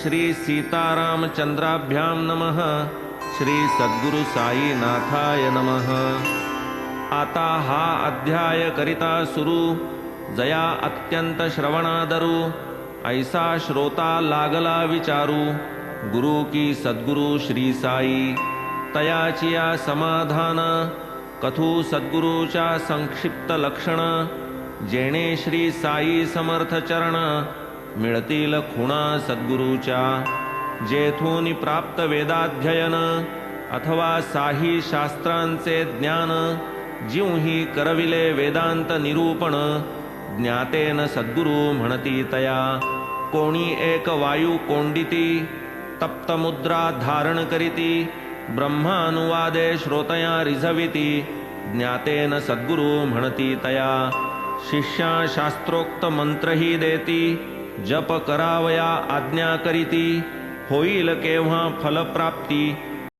श्री सीतारामचंद्राभ्यां नमः। श्री सद्गुरु साईनाथाय नमः। आता हा अध्याय करिता सुरू, जया अत्यंत श्रवणादरू, ऐसा श्रोता लागला विचारू, गुरु की सद्गुरु श्री साई, तयाचिया समाधान, कथू सद्गुरूच्या संक्षिप्त लक्षण, जेणे श्री साई समर्थ चरण, मिळतील खुणा सद्गुरूच्या, जेथून प्राप्त वेदाध्ययन, अथवा साही शास्त्रांचे ज्ञान, जिवही करविले वेदांत निरूपण, ज्ञातेन सद्गुरु म्हणती तया, कोणी एक वायू कोंडिती, तप्त मुद्रा धारण करीती, ब्रह्मानुवादे श्रोतया रिझविती, ज्ञातेन सद्गुरु म्हणती तया, शिष्या शास्त्रोक्त मंत्रही देती, जप करावया आज्ञा करीती, होईल केव्हा फलप्राप्ती,